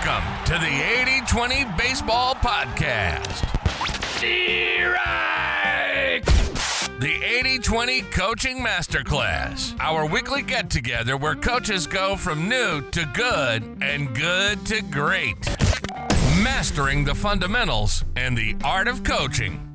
Welcome to the 80-20 Baseball Podcast. Strike! The 80-20 Coaching Masterclass. Our weekly get-together where coaches go from new to good and good to great. Mastering the fundamentals and the art of coaching.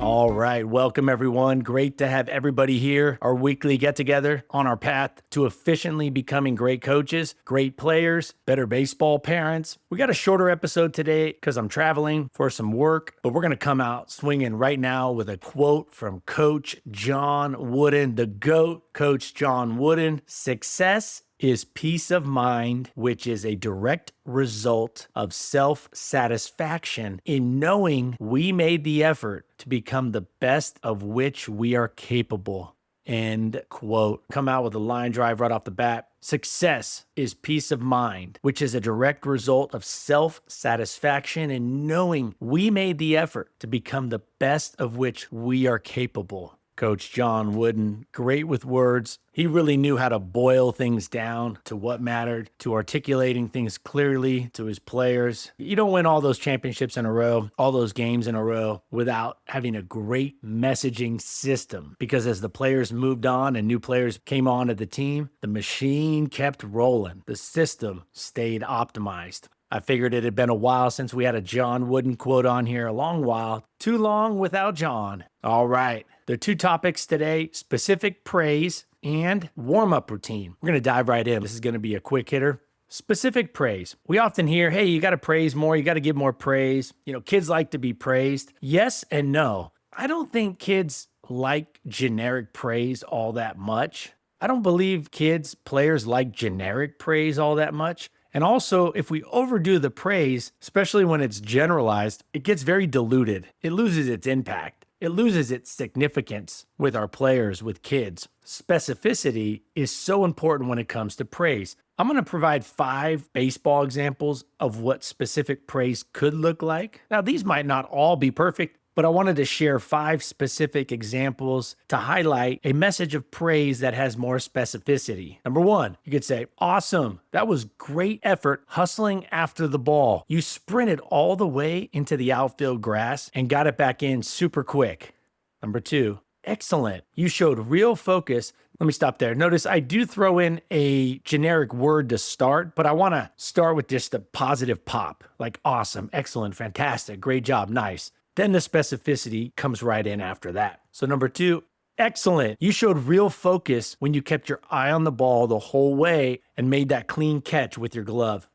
All right, welcome everyone. Great to have everybody here. Our weekly get-together on our path to efficiently becoming great coaches, great players, better baseball parents. We got a shorter episode today because I'm traveling for some work, but we're going to come out swinging right now with a quote from Coach John Wooden, the GOAT, Coach John Wooden. Success is peace of mind, which is a direct result of self-satisfaction in knowing we made the effort to become the best of which we are capable. End quote. Come out with a line drive right off the bat. Success is peace of mind, which is a direct result of self-satisfaction in knowing we made the effort to become the best of which we are capable. Coach John Wooden, great with words. He really knew how to boil things down to what mattered, to articulating things clearly to his players. You don't win all those championships in a row, all those games in a row, without having a great messaging system. Because as the players moved on and new players came on to the team, the machine kept rolling. The system stayed optimized. I figured it had been a while since we had a John Wooden quote on here, a long while. Too long without John. All right. There are two topics today, specific praise and warm-up routine. We're going to dive right in. This is going to be a quick hitter. Specific praise. We often hear, hey, you got to praise more. You got to give more praise. You know, kids like to be praised. Yes and no. I don't think kids like generic praise all that much. I don't believe kids, players like generic praise all that much. And also, if we overdo the praise, especially when it's generalized, it gets very diluted. It loses its impact. It loses its significance with our players, with kids. Specificity is so important when it comes to praise. I'm going to provide 5 baseball examples of what specific praise could look like. Now, these might not all be perfect, but I wanted to share 5 specific examples to highlight a message of praise that has more specificity. Number 1, you could say, awesome. That was great effort hustling after the ball. You sprinted all the way into the outfield grass and got it back in super quick. Number 2, excellent. You showed real focus. Let me stop there. Notice I do throw in a generic word to start, but I want to start with just a positive pop, like awesome, excellent, fantastic, great job, nice. Then the specificity comes right in after that. So number 2, excellent. You showed real focus when you kept your eye on the ball the whole way and made that clean catch with your glove.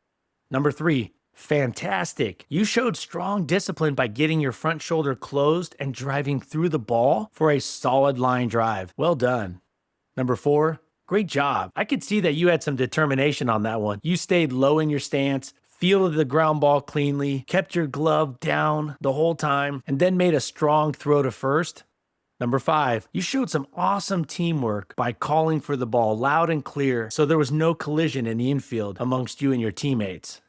Number 3, fantastic. You showed strong discipline by getting your front shoulder closed and driving through the ball for a solid line drive. Well done. Number 4, great job. I could see that you had some determination on that one. You stayed low in your stance, fielded the ground ball cleanly, kept your glove down the whole time, and then made a strong throw to first. Number 5, you showed some awesome teamwork by calling for the ball loud and clear so there was no collision in the infield amongst you and your teammates.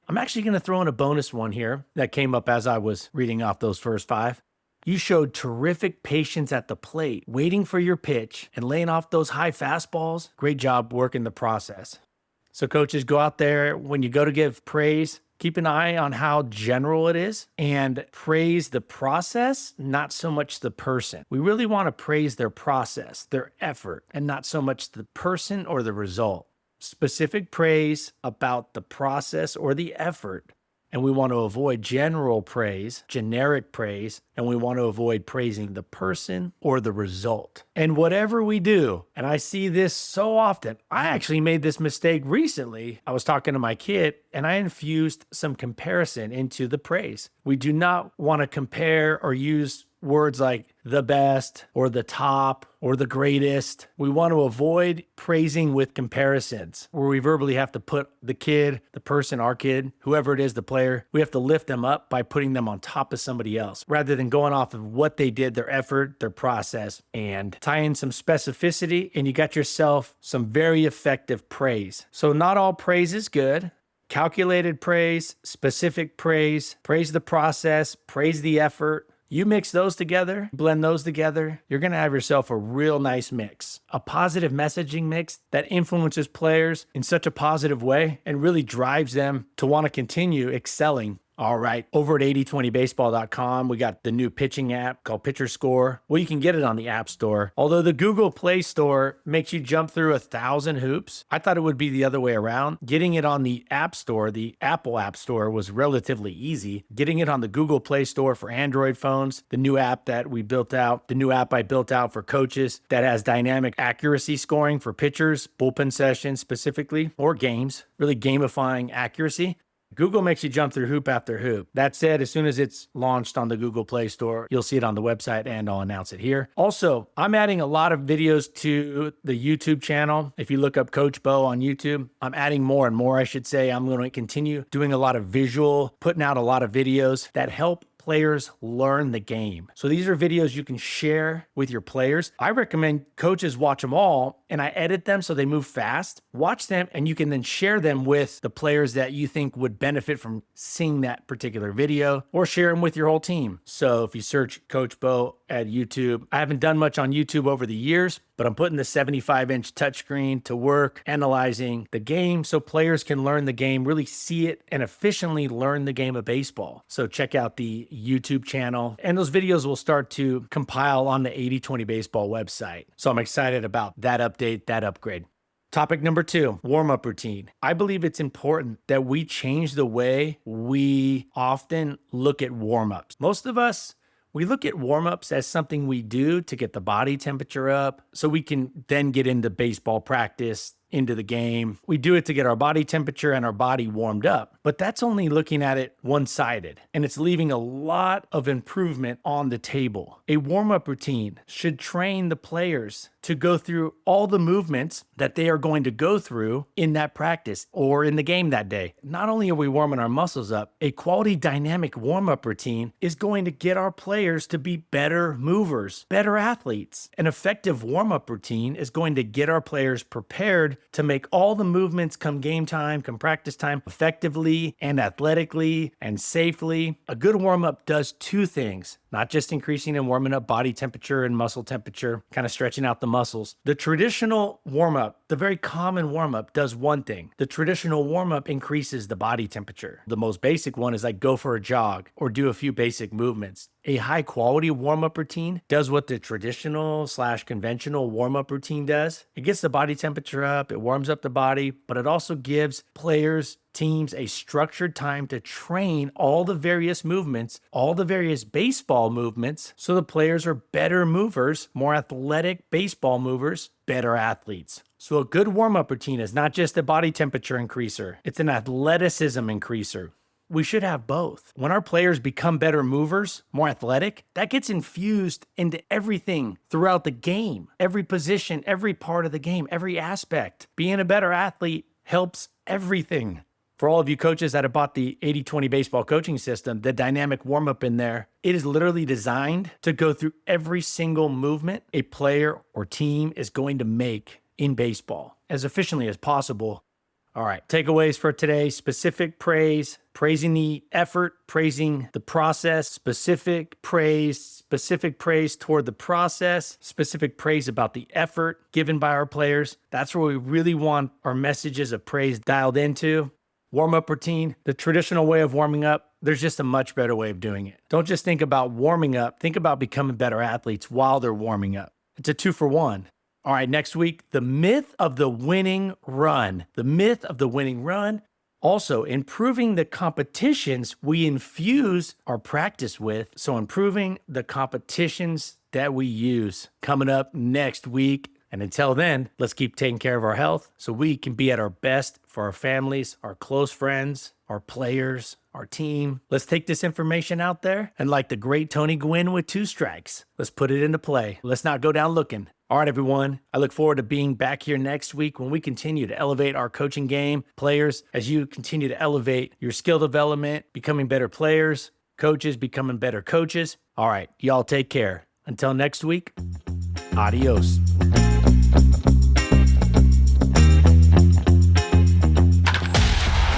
I'm actually going to throw in a bonus one here that came up as I was reading off those first 5. You showed terrific patience at the plate, waiting for your pitch and laying off those high fastballs. Great job working the process. So coaches, go out there when you go to give praise, keep an eye on how general it is and praise the process, not so much the person. We really want to praise their process, their effort, and not so much the person or the result. Specific praise about the process or the effort. And we want to avoid general praise, generic praise, and we want to avoid praising the person or the result. And whatever we do, and I see this so often, I actually made this mistake recently. I was talking to my kid and I infused some comparison into the praise. We do not want to compare or use words like the best or the top or the greatest. We want to avoid praising with comparisons where we verbally have to put the kid, the person, our kid, whoever it is, the player, we have to lift them up by putting them on top of somebody else rather than going off of what they did, their effort, their process, and tie in some specificity and you got yourself some very effective praise. So not all praise is good. Calculated praise, specific praise, praise the process, praise the effort. You mix those together, blend those together, you're going to have yourself a real nice mix. A positive messaging mix that influences players in such a positive way and really drives them to want to continue excelling. All right, over at 8020baseball.com, we got the new pitching app called Pitcher Score. Well, you can get it on the App Store. Although the Google Play Store makes you jump through 1,000 hoops, I thought it would be the other way around. Getting it on the App Store, the Apple App Store, was relatively easy. Getting it on the Google Play Store for Android phones, the new app that we built out, the new app I built out for coaches that has dynamic accuracy scoring for pitchers, bullpen sessions specifically, or games, really gamifying accuracy. Google makes you jump through hoop after hoop. That said, as soon as it's launched on the Google Play Store, you'll see it on the website and I'll announce it here. Also, I'm adding a lot of videos to the YouTube channel. If you look up Coach Bo on YouTube, I'm adding more and more, I should say. I'm going to continue doing a lot of visual, putting out a lot of videos that help players learn the game. So these are videos you can share with your players. I recommend coaches watch them all, and I edit them so they move fast. Watch them, and you can then share them with the players that you think would benefit from seeing that particular video, or share them with your whole team. So if you search Coach Bo at YouTube, I haven't done much on YouTube over the years, but I'm putting the 75-inch touchscreen to work, analyzing the game so players can learn the game, really see it, and efficiently learn the game of baseball. So check out the YouTube channel, and those videos will start to compile on the 8020 Baseball website. So I'm excited about that update, that upgrade. Topic number 2, warm-up routine. I believe it's important that we change the way we often look at warm-ups. Most of us, we look at warm-ups as something we do to get the body temperature up so we can then get into baseball practice, into the game. We do it to get our body temperature and our body warmed up, but that's only looking at it one-sided, and it's leaving a lot of improvement on the table. A warm-up routine should train the players to go through all the movements that they are going to go through in that practice or in the game that day. Not only are we warming our muscles up, a quality dynamic warm-up routine is going to get our players to be better movers, better athletes. An effective warm-up routine is going to get our players prepared to make all the movements come game time, come practice time, effectively and athletically and safely. A good warm-up does two things, not just increasing and warming up body temperature and muscle temperature, kind of stretching out the muscles. The traditional warm-up, the very common warm-up, does one thing. The traditional warm-up increases the body temperature. The most basic one is like go for a jog or do a few basic movements. A high quality warm-up routine does what the traditional / conventional warm-up routine does. It gets the body temperature up, it warms up the body, but it also gives players, teams a structured time to train all the various movements, all the various baseball movements, so the players are better movers, more athletic baseball movers, better athletes. So a good warm-up routine is not just a body temperature increaser, it's an athleticism increaser. We should have both. When our players become better movers, more athletic, that gets infused into everything throughout the game. Every position, every part of the game, every aspect. Being a better athlete helps everything. For all of you coaches that have bought the 8020 baseball coaching system, the dynamic warm-up in there, it is literally designed to go through every single movement a player or team is going to make in baseball as efficiently as possible. All right, takeaways for today: specific praise, praising the effort, praising the process, specific praise toward the process, specific praise about the effort given by our players. That's where we really want our messages of praise dialed into. Warm-up routine, the traditional way of warming up, there's just a much better way of doing it. Don't just think about warming up, think about becoming better athletes while they're warming up. It's a 2-for-1. All right, next week, the myth of the winning run. The myth of the winning run. Also, improving the competitions we infuse our practice with. So improving the competitions that we use. Coming up next week. And until then, let's keep taking care of our health so we can be at our best for our families, our close friends, our players, our team. Let's take this information out there and, like the great Tony Gwynn with 2 strikes, let's put it into play. Let's not go down looking. All right, everyone. I look forward to being back here next week when we continue to elevate our coaching game. Players, as you continue to elevate your skill development, becoming better players, coaches becoming better coaches. All right, y'all take care. Until next week, adios.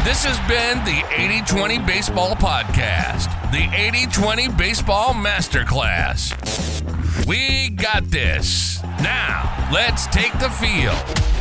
This has been the 80-20 Baseball Podcast, the 80-20 Baseball Masterclass. We got this. Now, let's take the field.